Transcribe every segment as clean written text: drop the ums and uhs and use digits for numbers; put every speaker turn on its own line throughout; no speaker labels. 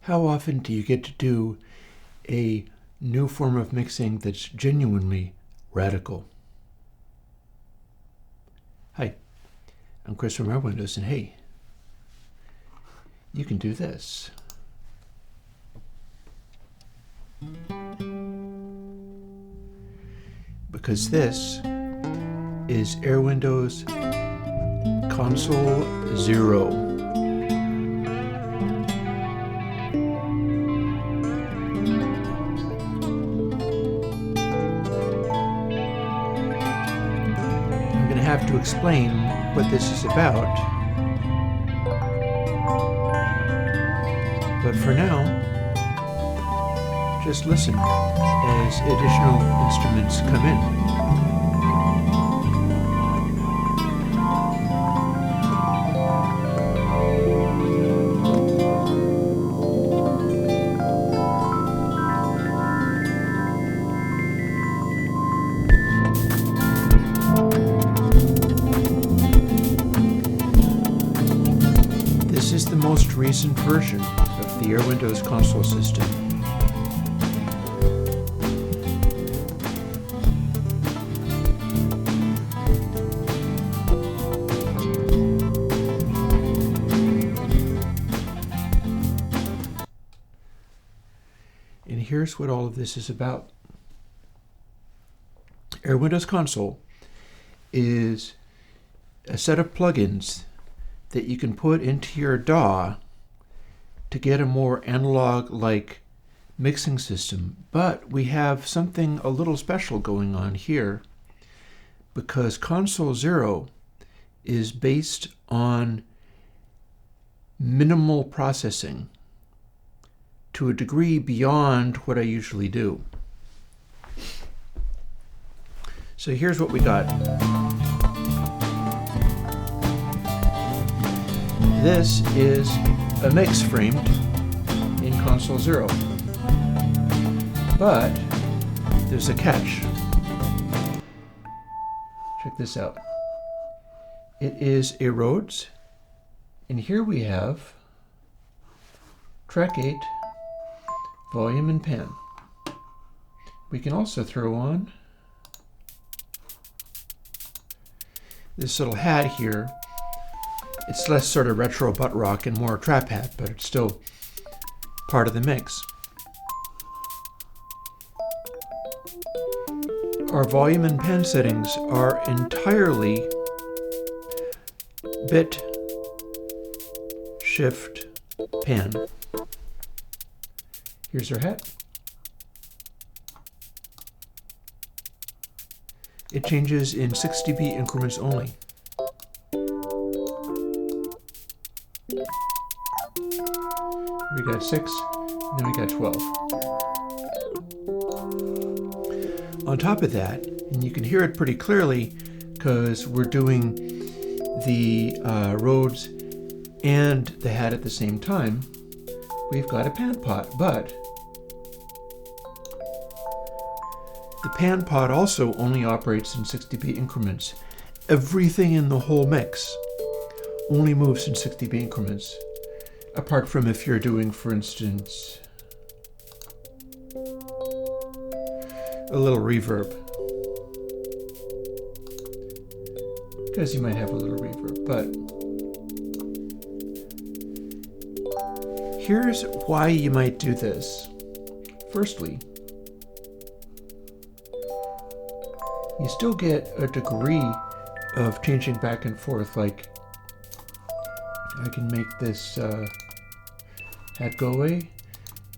How often do you get to do a new form of mixing that's genuinely radical? Hi, I'm Chris from Airwindows, and hey, you can do this. Because this is Airwindows Console 0. Have to explain what this is about, but for now, just listen as additional instruments come in. This is the most recent version of the Airwindows Console system. And here's what all of this is about. Airwindows Console is a set of plugins that you can put into your DAW to get a more analog-like mixing system. But we have something a little special going on here, because Console 0 is based on minimal processing to a degree beyond what I usually do. So here's what we got. This is a mix framed in Console 0, but there's a catch. Check this out. It is a Rhodes, and here we have track 8, volume and pan. We can also throw on this little hat here. It's less sort of retro butt rock and more trap hat, but it's still part of the mix. Our volume and pan settings are entirely bit, shift, pan. Here's our hat. It changes in 6 dB increments only. We got 6, and then we got 12. On top of that, and you can hear it pretty clearly because we're doing the Rhodes and the hat at the same time, we've got a pan pot. But the pan pot also only operates in 6 dB increments. Everything in the whole mix only moves in 6 dB increments. Apart from if you're doing, for instance, a little reverb. Because you might have a little reverb, but here's why you might do this. Firstly, you still get a degree of changing back and forth, like I can make this hat go away,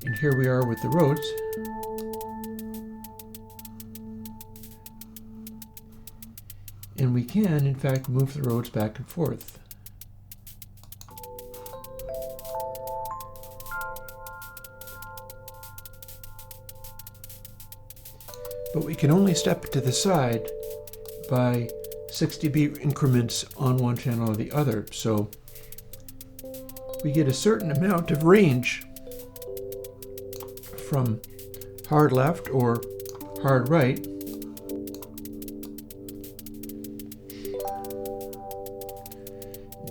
and here we are with the Rhodes. And we can, in fact, move the Rhodes back and forth. But we can only step to the side by 6 dB increments on one channel or the other. So we get a certain amount of range from hard left or hard right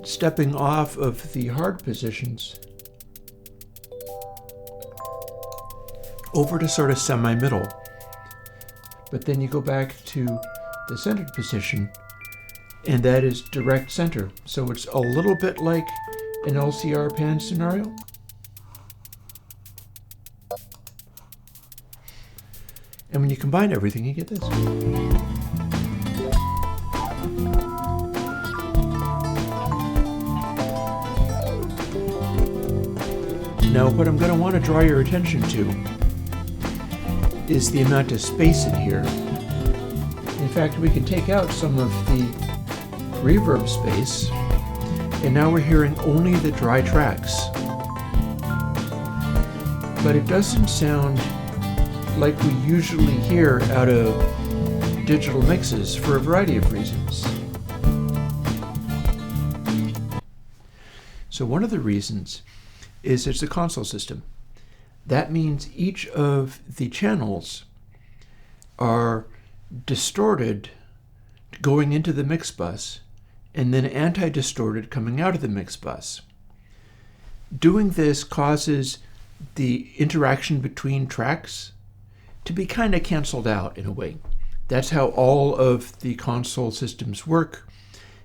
stepping off of the hard positions over to sort of semi-middle. But then you go back to the centered position, and that is direct center. So it's a little bit like an LCR pan scenario. And when you combine everything, you get this. Now, what I'm going to want to draw your attention to is the amount of space in here. In fact, we can take out some of the reverb space, and now we're hearing only the dry tracks. But it doesn't sound like we usually hear out of digital mixes for a variety of reasons. So one of the reasons is it's a console system. That means each of the channels are distorted going into the mix bus and then anti-distorted coming out of the mix bus. Doing this causes the interaction between tracks to be kind of canceled out in a way. That's how all of the console systems work.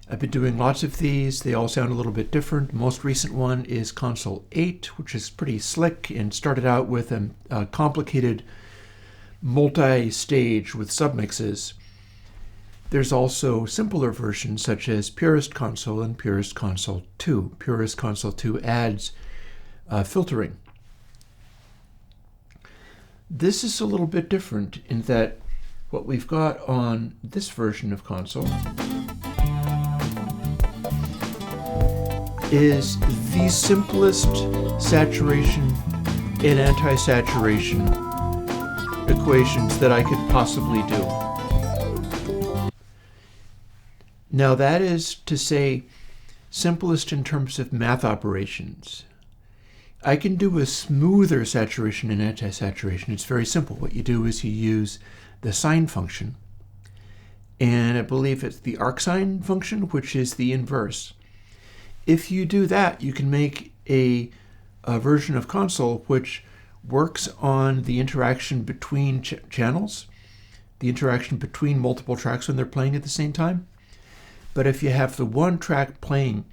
I've been doing lots of these. They all sound a little bit different. Most recent one is Console 8, which is pretty slick and started out with a complicated multi-stage with submixes. There's also simpler versions such as Purist Console and Purist Console 2. Purist Console 2 adds filtering. This is a little bit different in that what we've got on this version of console is the simplest saturation and anti-saturation equations that I could possibly do. Now that is to say simplest in terms of math operations. I can do a smoother saturation and anti-saturation. It's very simple. What you do is you use the sine function, and I believe it's the arcsine function, which is the inverse. If you do that, you can make a version of console which works on the interaction between channels, the interaction between multiple tracks when they're playing at the same time. But if you have the one track playing,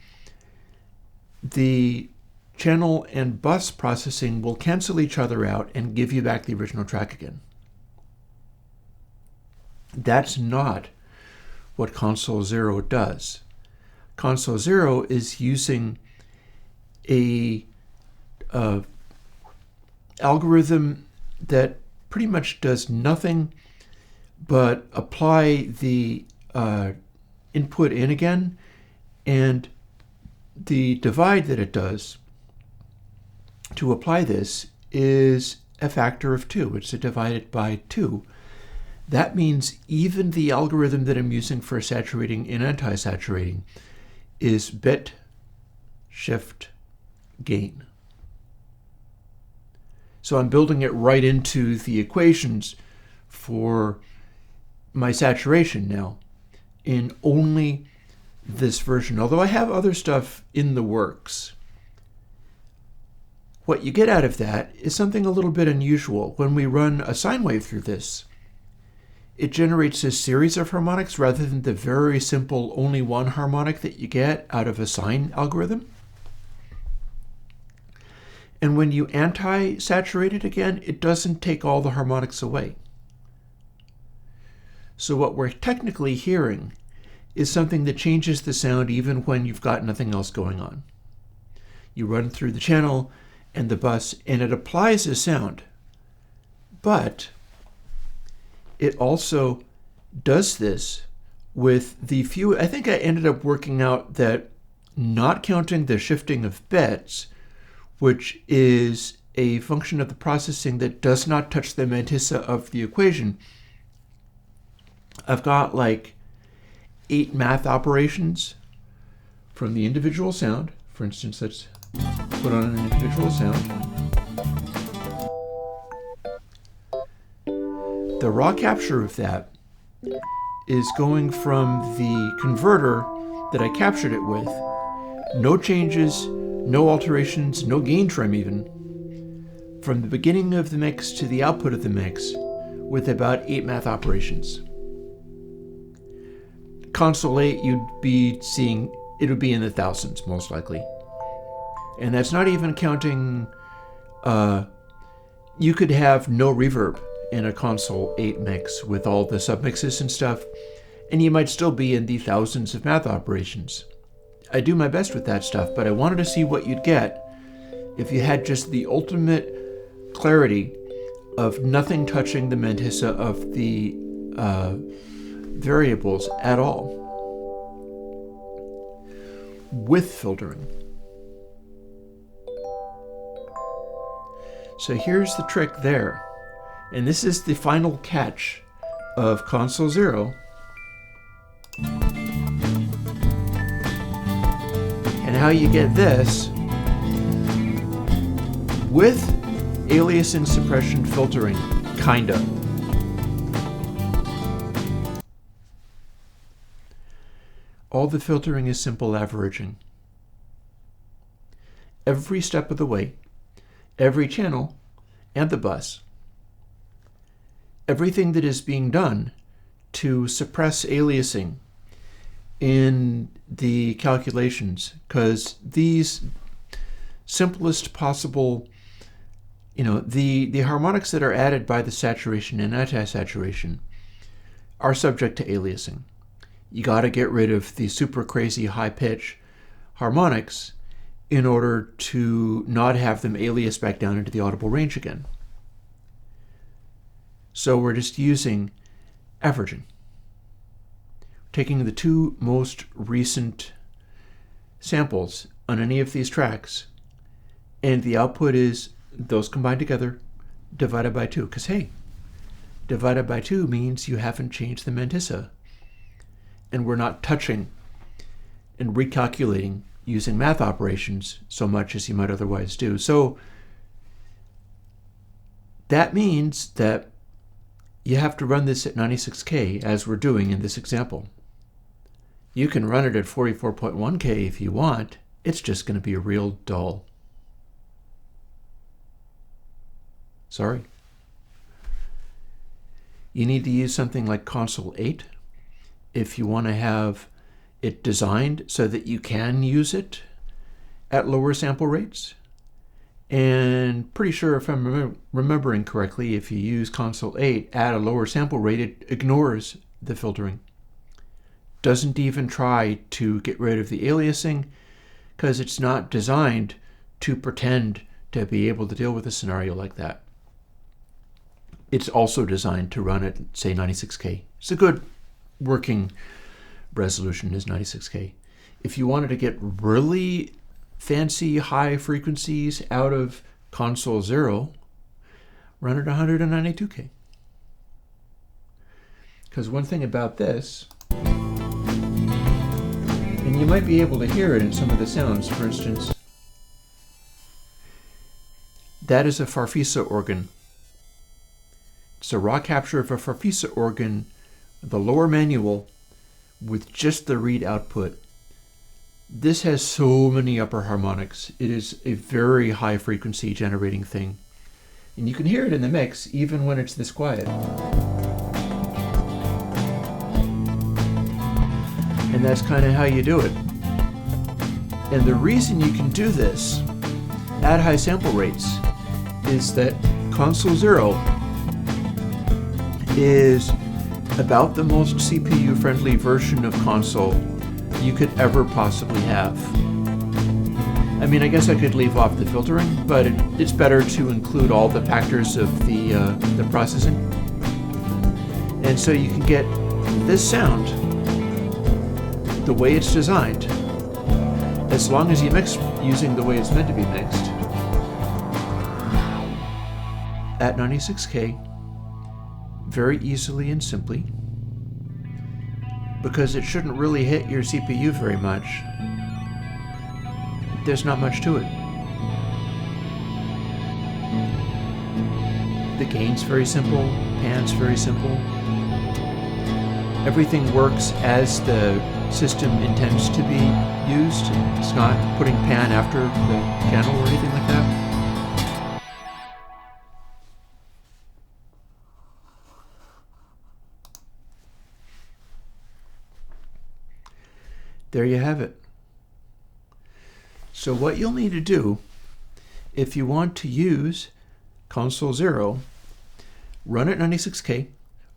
the channel and bus processing will cancel each other out and give you back the original track again. That's not what Console 0 does. Console 0 is using a algorithm that pretty much does nothing but apply the input in again, and the divide that it does to apply this is a factor of 2. It's divided by 2. That means even the algorithm that I'm using for saturating and anti-saturating is bit shift gain. So I'm building it right into the equations for my saturation now in only this version, although I have other stuff in the works. What you get out of that is something a little bit unusual. When we run a sine wave through this, it generates a series of harmonics rather than the very simple only one harmonic that you get out of a sine algorithm. And when you anti-saturate it again, it doesn't take all the harmonics away. So what we're technically hearing is something that changes the sound even when you've got nothing else going on. You run through the channel and the bus, and it applies a sound, but it also does this with the few. I think I ended up working out that not counting the shifting of bits, which is a function of the processing that does not touch the mantissa of the equation, I've got like 8 math operations from the individual sound. For instance, let's put on an individual sound. The raw capture of that is going from the converter that I captured it with. No changes, no alterations, no gain trim even. from the beginning of the mix to the output of the mix with about 8 math operations. Console 8, you'd be seeing, it would be in the thousands most likely. And that's not even counting, you could have no reverb in a Console 8 mix with all the submixes and stuff, and you might still be in the thousands of math operations. I do my best with that stuff, but I wanted to see what you'd get if you had just the ultimate clarity of nothing touching the mantissa of the variables at all with filtering. So here's the trick there, and this is the final catch of Console 0. And how you get this with alias and suppression filtering, kinda. All the filtering is simple averaging. Every step of the way, every channel, and the bus. Everything that is being done to suppress aliasing in the calculations, because these simplest possible, the harmonics that are added by the saturation and anti-saturation are subject to aliasing. You got to get rid of the super crazy high pitch harmonics in order to not have them alias back down into the audible range again. So we're just using averaging. Taking the two most recent samples on any of these tracks, and the output is those combined together divided by 2. Because hey, divided by 2 means you haven't changed the mantissa. And we're not touching and recalculating using math operations so much as you might otherwise do. So that means that you have to run this at 96K as we're doing in this example. You can run it at 44.1K if you want. It's just going to be real dull. Sorry. You need to use something like Console 8 if you want to have it designed so that you can use it at lower sample rates. And pretty sure if I'm remembering correctly, if you use Console 8 at a lower sample rate, it ignores the filtering. Doesn't even try to get rid of the aliasing because it's not designed to pretend to be able to deal with a scenario like that. It's also designed to run at, say, 96K. It's a good working resolution is 96K. If you wanted to get really fancy high frequencies out of Console 0, run at 192K. Because one thing about this, and you might be able to hear it in some of the sounds, for instance, that is a Farfisa organ. It's a raw capture of a Farfisa organ, the lower manual, with just the read output. This has so many upper harmonics. It is a very high frequency generating thing. And you can hear it in the mix even when it's this quiet. And that's kind of how you do it. And the reason you can do this at high sample rates is that Console 0 is about the most CPU-friendly version of Console you could ever possibly have. I mean, I guess I could leave off the filtering, but it's better to include all the factors of the processing. And so you can get this sound the way it's designed, as long as you mix using the way it's meant to be mixed, at 96K, very easily and simply, because it shouldn't really hit your CPU very much. There's not much to it. The gain's very simple, pan's very simple. Everything works as the system intends to be used. It's not putting pan after the channel or anything like that. there you have it. So what you'll need to do, if you want to use Console 0, run at 96K,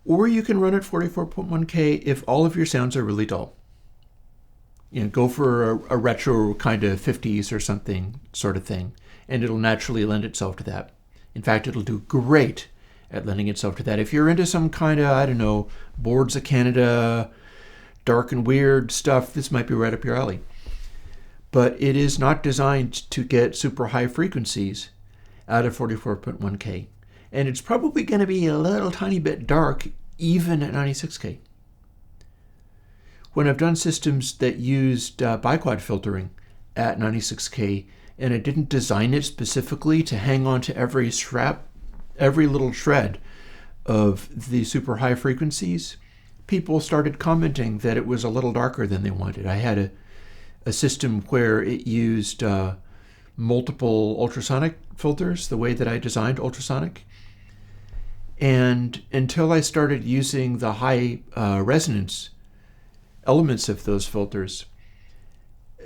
or you can run at 44.1K if all of your sounds are really dull. Go for a retro kind of 50s or something sort of thing, and it'll naturally lend itself to that. In fact, it'll do great at lending itself to that. If you're into some kind of, I don't know, Boards of Canada, dark and weird stuff, this might be right up your alley. But it is not designed to get super high frequencies out of 44.1K. And it's probably going to be a little tiny bit dark even at 96K. When I've done systems that used biquad filtering at 96K, and I didn't design it specifically to hang on to every little shred of the super high frequencies, people started commenting that it was a little darker than they wanted. I had a system where it used multiple ultrasonic filters, the way that I designed ultrasonic. And until I started using the high resonance elements of those filters,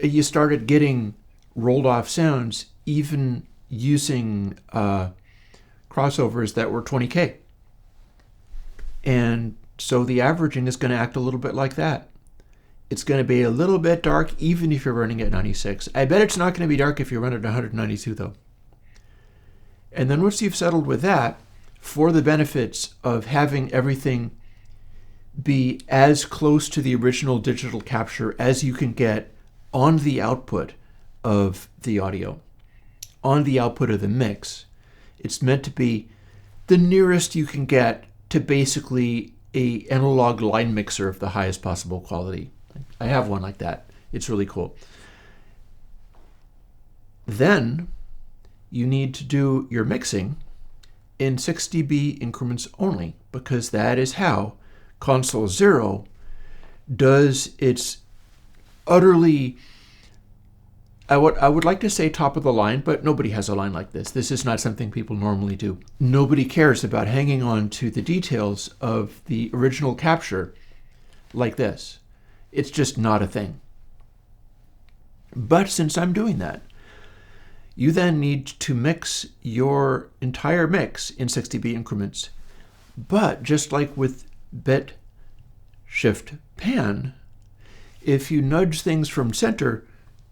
you started getting rolled off sounds even using crossovers that were 20K. And so the averaging is going to act a little bit like that. It's going to be a little bit dark even if you're running at 96. I bet it's not going to be dark if you run at 192 though. And then once you've settled with that, for the benefits of having everything be as close to the original digital capture as you can get on the output of the audio, on the output of the mix, it's meant to be the nearest you can get to basically an analog line mixer of the highest possible quality. I have one like that. It's really cool. Then you need to do your mixing in 6 dB increments only, because that is how Console 0 does its utterly, I would like to say top of the line, but nobody has a line like this. This is not something people normally do. Nobody cares about hanging on to the details of the original capture like this. It's just not a thing. But since I'm doing that, you then need to mix your entire mix in 6 dB increments. But just like with bit shift pan, if you nudge things from center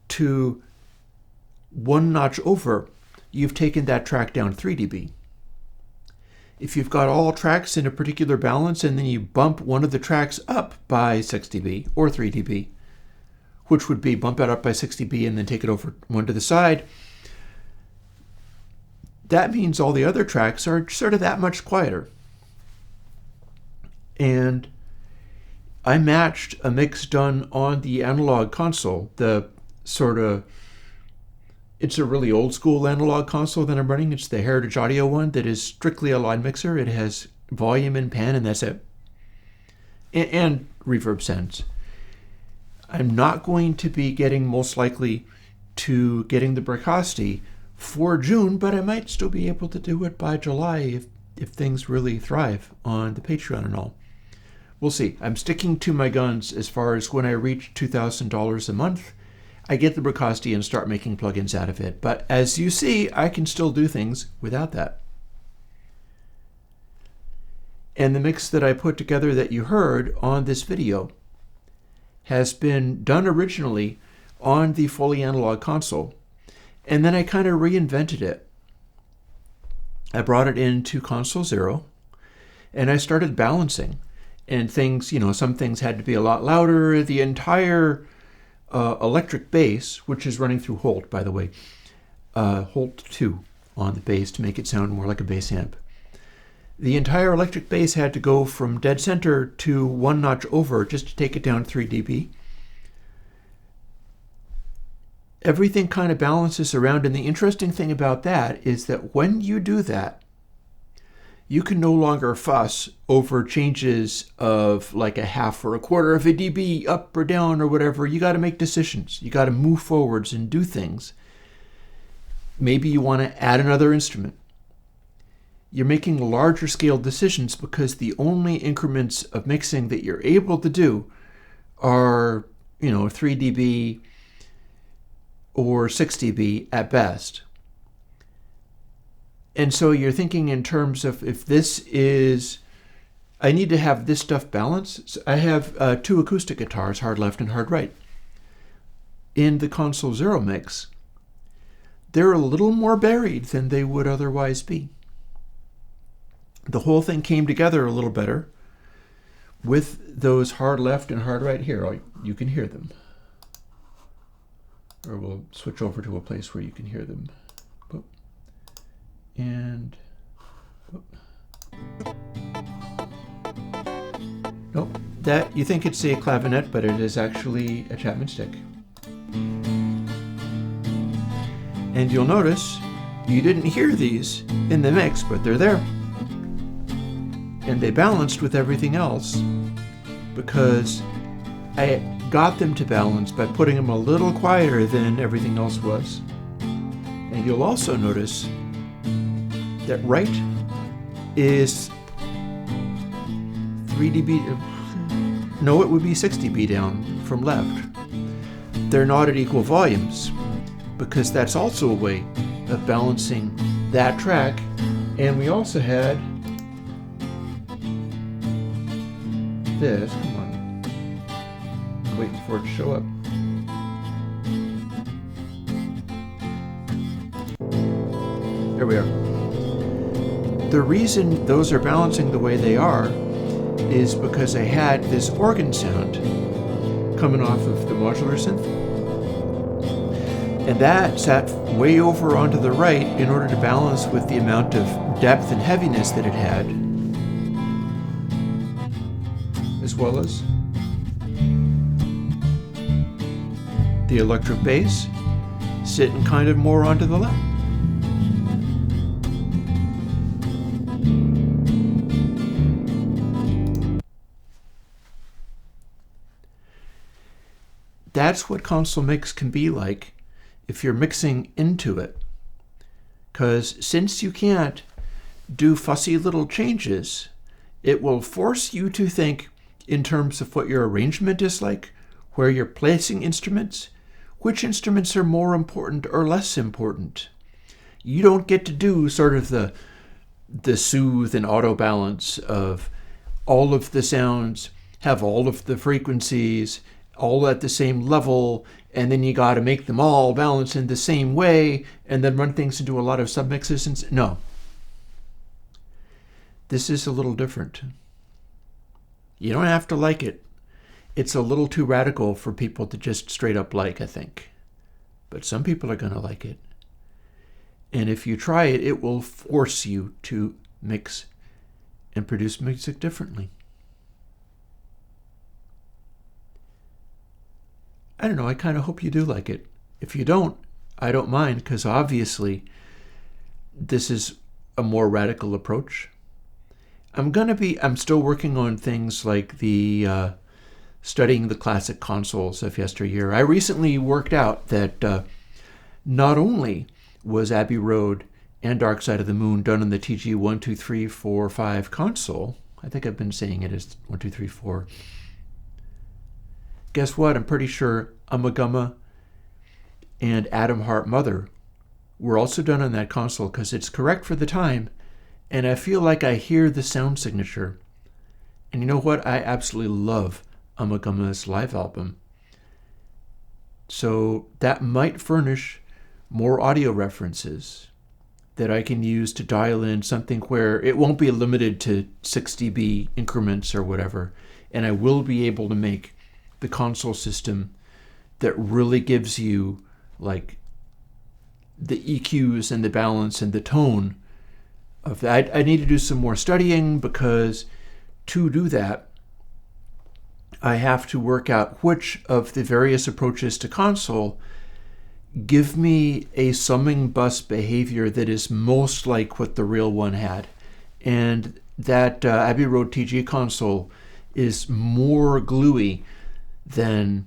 to one notch over, you've taken that track down 3 dB. If you've got all tracks in a particular balance and then you bump one of the tracks up by 6 dB or 3 dB, which would be bump it up by 6 dB and then take it over one to the side, that means all the other tracks are sort of that much quieter. And I matched a mix done on the analog console, the sort of, it's a really old school analog console that I'm running. It's the Heritage Audio one that is strictly a line mixer. It has volume and pan and that's it. And reverb sends. I'm not going to be getting, most likely, to getting the Bricasti for June, but I might still be able to do it by July if things really thrive on the Patreon and all. We'll see. I'm sticking to my guns as far as when I reach $2,000 a month, I get the Bricasti and start making plugins out of it. But as you see, I can still do things without that. And the mix that I put together that you heard on this video has been done originally on the fully analog console. And then I kind of reinvented it. I brought it into Console 0 and I started balancing. And things, some things had to be a lot louder. The entire electric bass, which is running through Holt, by the way, Holt 2 on the bass to make it sound more like a bass amp. The entire electric bass had to go from dead center to one notch over just to take it down 3 dB. Everything kind of balances around, and the interesting thing about that is that when you do that, you can no longer fuss over changes of like a half or a quarter of a dB up or down or whatever. You got to make decisions. You got to move forwards and do things. Maybe you want to add another instrument. You're making larger scale decisions because the only increments of mixing that you're able to do are 3 dB or 6 dB at best. And so you're thinking in terms of, if this is, I need to have this stuff balanced. So I have 2 acoustic guitars, hard left and hard right. In the Console Zero mix, they're a little more buried than they would otherwise be. The whole thing came together a little better with those hard left and hard right here. You can hear them. Or we'll switch over to a place where you can hear them. And nope, that you think it's a clavinet, but it is actually a Chapman stick. And you'll notice you didn't hear these in the mix, but they're there. And they balanced with everything else because I got them to balance by putting them a little quieter than everything else was. And you'll also notice that right is 3 dB, no, it would be 6 dB down from left. They're not at equal volumes because that's also a way of balancing that track. And we also had this, come on, I'm waiting for it to show up. There we are. The reason those are balancing the way they are is because I had this organ sound coming off of the modular synth. And that sat way over onto the right in order to balance with the amount of depth and heaviness that it had, as well as the electric bass sitting kind of more onto the left. That's what console mix can be like if you're mixing into it. Because since you can't do fussy little changes, it will force you to think in terms of what your arrangement is like, where you're placing instruments, which instruments are more important or less important. You don't get to do sort of the soothe and auto balance of all of the sounds, have all of the frequencies, all at the same level, and then you got to make them all balance in the same way, and then run things into a lot of submixes. And no. This is a little different. You don't have to like it. It's a little too radical for people to just straight up like, I think. But some people are going to like it. And if you try it, it will force you to mix and produce music differently. I don't know, I kind of hope you do like it. If you don't, I don't mind, because obviously this is a more radical approach. I'm still working on things like the studying the classic consoles of yesteryear. I recently worked out that not only was Abbey Road and Dark Side of the Moon done on the TG 1, 2, 3, 4, 5 console. I think I've been saying it as 1, 2, 3, 4. Guess what? I'm pretty sure Ummagumma and Atom Heart Mother were also done on that console because it's correct for the time, and I feel like I hear the sound signature. And you know what? I absolutely love Ummagumma's live album. So that might furnish more audio references that I can use to dial in something where it won't be limited to 6 dB increments or whatever, and I will be able to make the console system that really gives you like the EQs and the balance and the tone of that. I need to do some more studying, because to do that I have to work out which of the various approaches to console give me a summing bus behavior that is most like what the real one had. And that Abbey Road TG console is more gluey than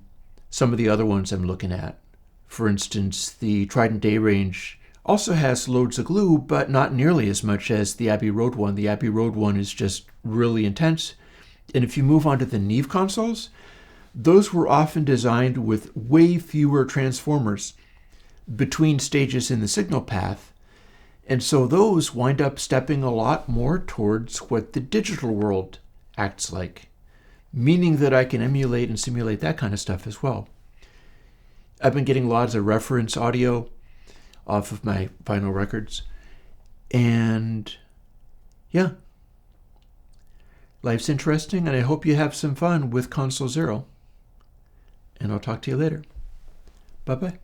some of the other ones I'm looking at. For instance, the Trident Day range also has loads of glue, but not nearly as much as the Abbey Road one. The Abbey Road one is just really intense. And if you move on to the Neve consoles, those were often designed with way fewer transformers between stages in the signal path, and so those wind up stepping a lot more towards what the digital world acts like, meaning that I can emulate and simulate that kind of stuff as well. I've been getting lots of reference audio off of my vinyl records, and yeah, life's interesting, and I hope you have some fun with Console Zero. And I'll talk to you later. Bye-bye.